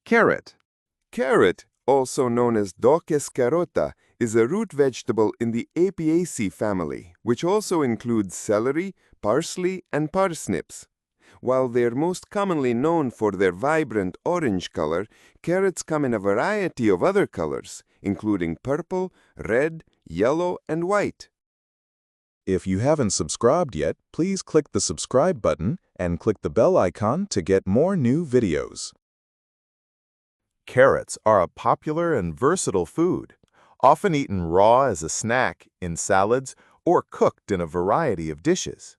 Carrot. Carrot, also known as Daucus carota, is a root vegetable in the Apiaceae family, which also includes celery, parsley, and parsnips. While they're most commonly known for their vibrant orange color, carrots come in a variety of other colors, including purple, red, yellow, and white. If you haven't subscribed yet, please click the subscribe button and click the bell icon to get more new videos. Carrots are a popular and versatile food, often eaten raw as a snack, in salads, or cooked in a variety of dishes.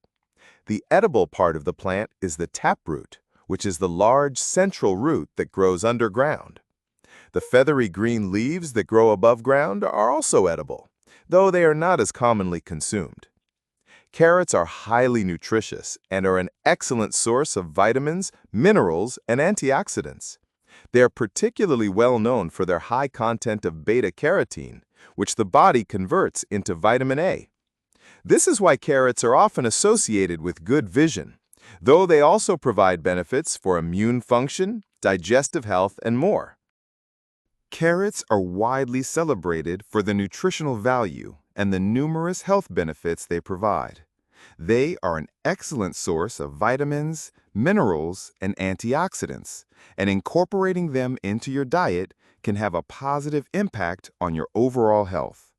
The edible part of the plant is the taproot, which is the large central root that grows underground. The feathery green leaves that grow above ground are also edible, though they are not as commonly consumed. Carrots are highly nutritious and are an excellent source of vitamins, minerals, and antioxidants. They are particularly well known for their high content of beta-carotene, which the body converts into vitamin A. This is why carrots are often associated with good vision, though they also provide benefits for immune function, digestive health, and more. Carrots are widely celebrated for the nutritional value and the numerous health benefits they provide. They are an excellent source of vitamins, minerals, and antioxidants, and incorporating them into your diet can have a positive impact on your overall health.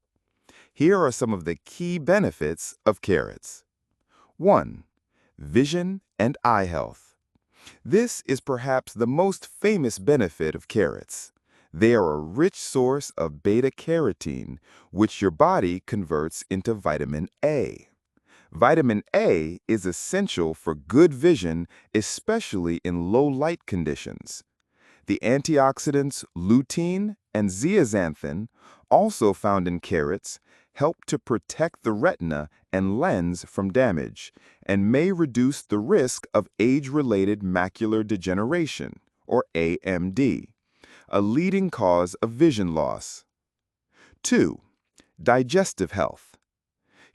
Here are some of the key benefits of carrots. 1. Vision and eye health. This is perhaps the most famous benefit of carrots. They are a rich source of beta-carotene, which your body converts into vitamin A. Vitamin A is essential for good vision, especially in low light conditions. The antioxidants lutein and zeaxanthin, also found in carrots, help to protect the retina and lens from damage and may reduce the risk of age-related macular degeneration, or AMD, a leading cause of vision loss. 2. Digestive health.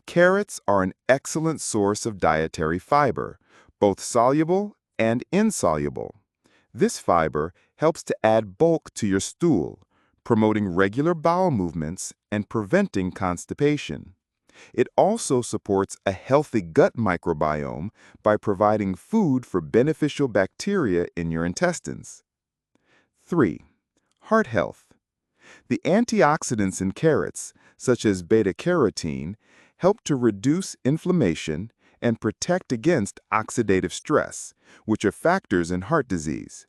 Carrots are an excellent source of dietary fiber, both soluble and insoluble. This fiber helps to add bulk to your stool, promoting regular bowel movements and preventing constipation. It also supports a healthy gut microbiome by providing food for beneficial bacteria in your intestines. 3. Heart health. The antioxidants in carrots, such as beta-carotene, help to reduce inflammation and protect against oxidative stress, which are factors in heart disease.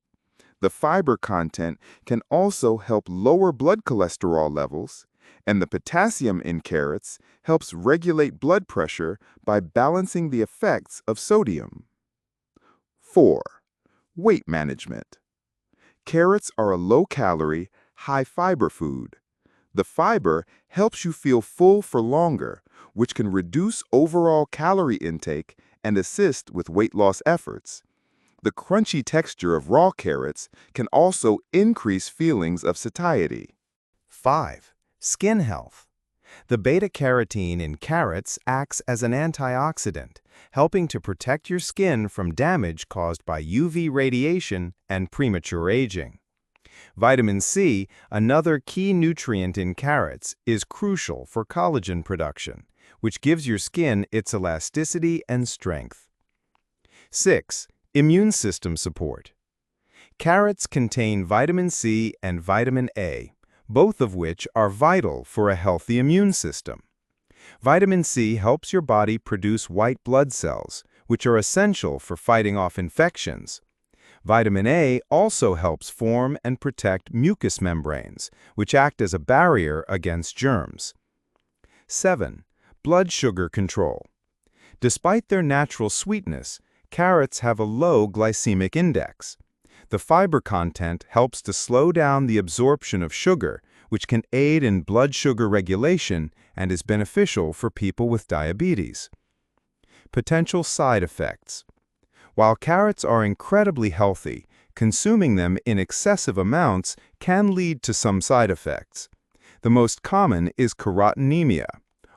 The fiber content can also help lower blood cholesterol levels, and the potassium in carrots helps regulate blood pressure by balancing the effects of sodium. 4. Weight management. Carrots are a low-calorie, high-fiber food. The fiber helps you feel full for longer, which can reduce overall calorie intake and assist with weight loss efforts. The crunchy texture of raw carrots can also increase feelings of satiety. 5. Skin health. The beta-carotene in carrots acts as an antioxidant, helping to protect your skin from damage caused by UV radiation and premature aging. Vitamin C, another key nutrient in carrots, is crucial for collagen production, which gives your skin its elasticity and strength. 6. Immune system support. Carrots contain vitamin C and vitamin A, both of which are vital for a healthy immune system. Vitamin C helps your body produce white blood cells, which are essential for fighting off infections. Vitamin A also helps form and protect mucous membranes, which act as a barrier against germs. 7. Blood sugar control. Despite their natural sweetness, carrots have a low glycemic index. The fiber content helps to slow down the absorption of sugar, which can aid in blood sugar regulation and is beneficial for people with diabetes. Potential side effects. While carrots are incredibly healthy, consuming them in excessive amounts can lead to some side effects. The most common is carotenemia,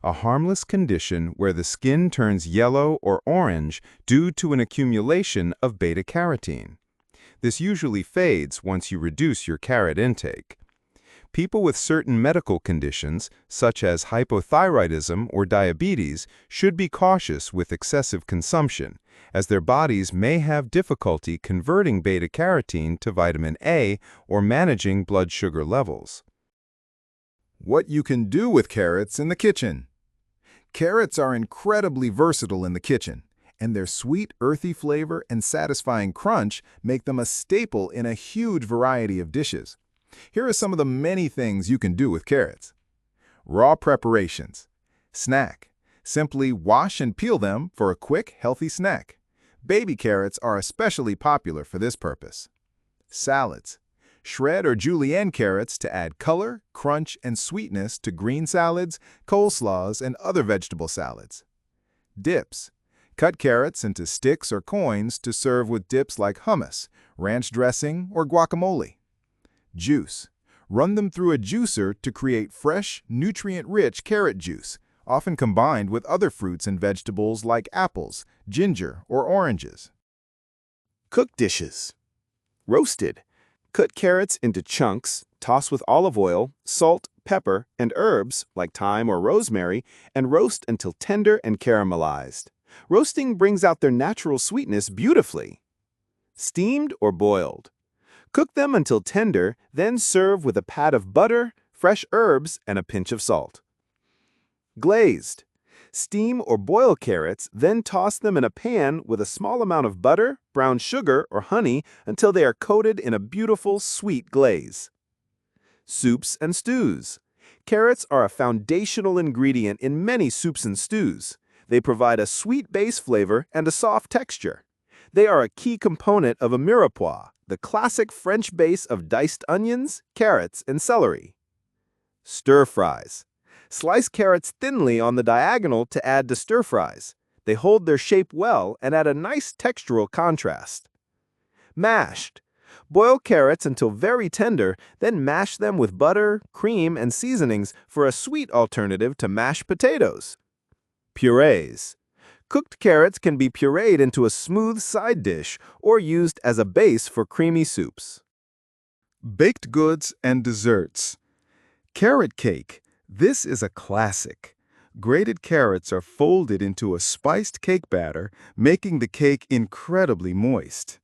a harmless condition where the skin turns yellow or orange due to an accumulation of beta-carotene. This usually fades once you reduce your carrot intake. People with certain medical conditions, such as hypothyroidism or diabetes, should be cautious with excessive consumption, as their bodies may have difficulty converting beta-carotene to vitamin A or managing blood sugar levels. What you can do with carrots in the kitchen. Carrots are incredibly versatile in the kitchen, and their sweet, earthy flavor and satisfying crunch make them a staple in a huge variety of dishes. Here are some of the many things you can do with carrots. Raw preparations. Snack. Simply wash and peel them for a quick, healthy snack. Baby carrots are especially popular for this purpose. Salads. Shred or julienne carrots to add color, crunch, and sweetness to green salads, coleslaws, and other vegetable salads. Dips. Cut carrots into sticks or coins to serve with dips like hummus, ranch dressing, or guacamole. Juice. Run them through a juicer to create fresh, nutrient-rich carrot juice, often combined with other fruits and vegetables like apples, ginger, or oranges. Cooked dishes. Roasted. Cut carrots into chunks, toss with olive oil, salt, pepper, and herbs like thyme or rosemary, and roast until tender and caramelized. Roasting brings out their natural sweetness beautifully. Steamed or boiled. Cook them until tender, then serve with a pat of butter, fresh herbs, and a pinch of salt. Glazed. Steam or boil carrots, then toss them in a pan with a small amount of butter, brown sugar, or honey until they are coated in a beautiful, sweet glaze. Soups and stews. Carrots are a foundational ingredient in many soups and stews. They provide a sweet base flavor and a soft texture. They are a key component of a mirepoix, the classic French base of diced onions, carrots, and celery. Stir fries. Slice carrots thinly on the diagonal to add to stir fries. They hold their shape well and add a nice textural contrast. Mashed. Boil carrots until very tender, then mash them with butter, cream, and seasonings for a sweet alternative to mashed potatoes. Purees. Cooked carrots can be pureed into a smooth side dish or used as a base for creamy soups. Baked goods and desserts. Carrot cake. This is a classic. Grated carrots are folded into a spiced cake batter, making the cake incredibly moist.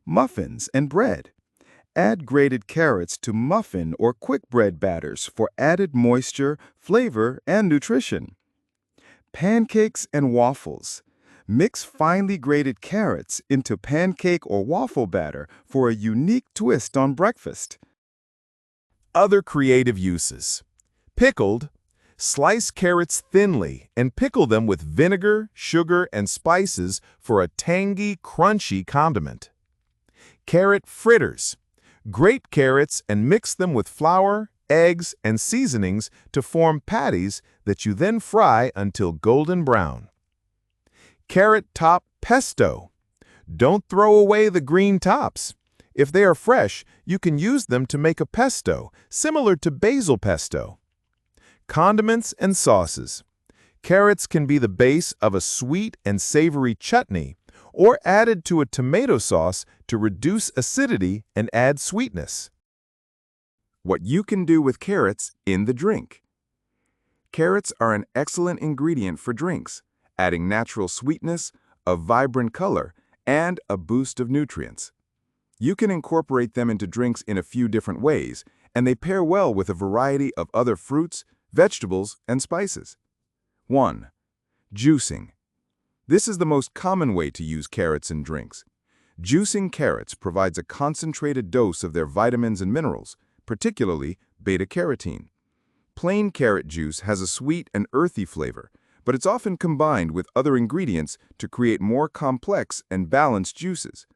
Muffins and bread. Add grated carrots to muffin or quick bread batters for added moisture, flavor, and nutrition. Pancakes and waffles. Mix finely grated carrots into pancake or waffle batter for a unique twist on breakfast. Other creative uses. Pickled. Slice carrots thinly and pickle them with vinegar, sugar, and spices for a tangy, crunchy condiment. Carrot fritters. Grate carrots and mix them with flour, eggs, and seasonings to form patties that you then fry until golden brown. Carrot top pesto. Don't throw away the green tops. If they are fresh, you can use them to make a pesto, similar to basil pesto. Condiments and sauces. Carrots can be the base of a sweet and savory chutney, or added to a tomato sauce to reduce acidity and add sweetness. What you can do with carrots in the drink. Carrots are an excellent ingredient for drinks, adding natural sweetness, a vibrant color, and a boost of nutrients. You can incorporate them into drinks in a few different ways, and they pair well with a variety of other fruits, vegetables, and spices. 1. Juicing. This is the most common way to use carrots in drinks. Juicing carrots provides a concentrated dose of their vitamins and minerals, particularly beta-carotene. Plain carrot juice has a sweet and earthy flavor, but it's often combined with other ingredients to create more complex and balanced juices.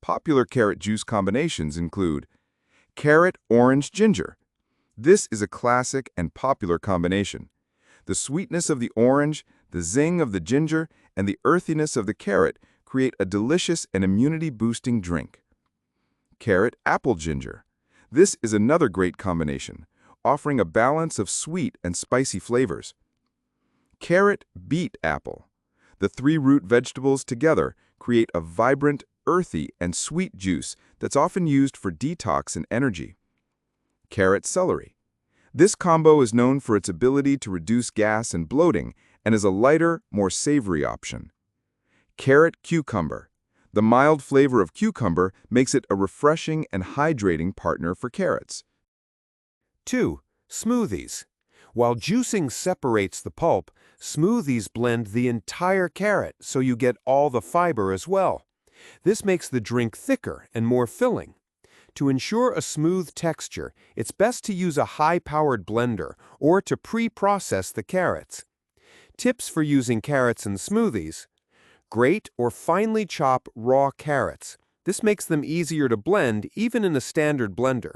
Popular carrot juice combinations include carrot orange ginger. This is a classic and popular combination. The sweetness of the orange, the zing of the ginger, and the earthiness of the carrot create a delicious and immunity-boosting drink. Carrot apple ginger. This is another great combination, offering a balance of sweet and spicy flavors. Carrot beet apple. The three root vegetables together create a vibrant, earthy and sweet juice that's often used for detox and energy. Carrot celery. This combo is known for its ability to reduce gas and bloating and is a lighter, more savory option. Carrot cucumber. The mild flavor of cucumber makes it a refreshing and hydrating partner for carrots. 2. Smoothies. While juicing separates the pulp, smoothies blend the entire carrot so you get all the fiber as well. This makes the drink thicker and more filling. To ensure a smooth texture, it's best to use a high-powered blender or to pre-process the carrots. Tips for using carrots in smoothies. Grate or finely chop raw carrots. This makes them easier to blend even in a standard blender.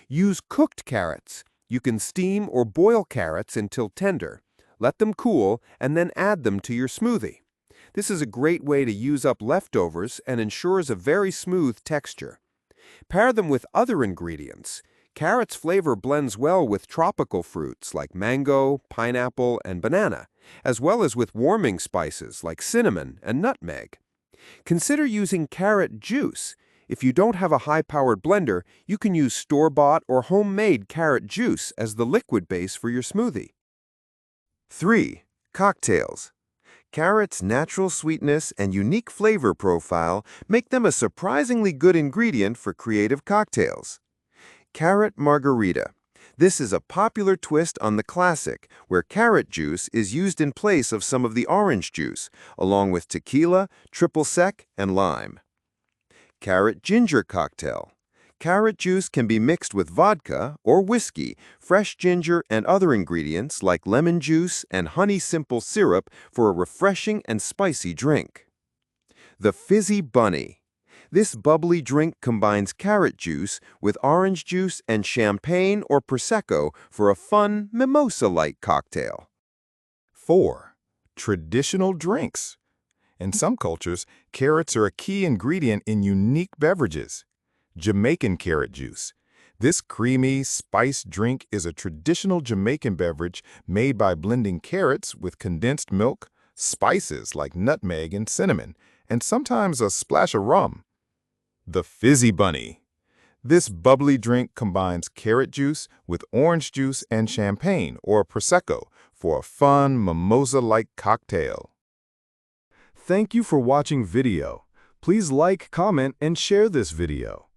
Use cooked carrots. You can steam or boil carrots until tender. Let them cool and then add them to your smoothie. This is a great way to use up leftovers and ensures a very smooth texture. Pair them with other ingredients. Carrot's flavor blends well with tropical fruits like mango, pineapple, and banana, as well as with warming spices like cinnamon and nutmeg. Consider using carrot juice. If you don't have a high-powered blender, you can use store-bought or homemade carrot juice as the liquid base for your smoothie. 3. Cocktails. Carrots' natural sweetness and unique flavor profile make them a surprisingly good ingredient for creative cocktails. Carrot margarita. This is a popular twist on the classic, where carrot juice is used in place of some of the orange juice, along with tequila, triple sec, and lime. Carrot ginger cocktail. Carrot juice can be mixed with vodka or whiskey, fresh ginger, and other ingredients like lemon juice and honey simple syrup for a refreshing and spicy drink. The Fizzy Bunny. This bubbly drink combines carrot juice with orange juice and champagne or Prosecco for a fun, mimosa-like cocktail. 4. Traditional drinks. In some cultures, carrots are a key ingredient in unique beverages. Jamaican carrot juice. This creamy, spiced drink is a traditional Jamaican beverage made by blending carrots with condensed milk, spices like nutmeg and cinnamon, and sometimes a splash of rum. The Fizzy Bunny. This bubbly drink combines carrot juice with orange juice and champagne or Prosecco for a fun, mimosa-like cocktail. Thank you for watching video. Please like, comment, and share this video.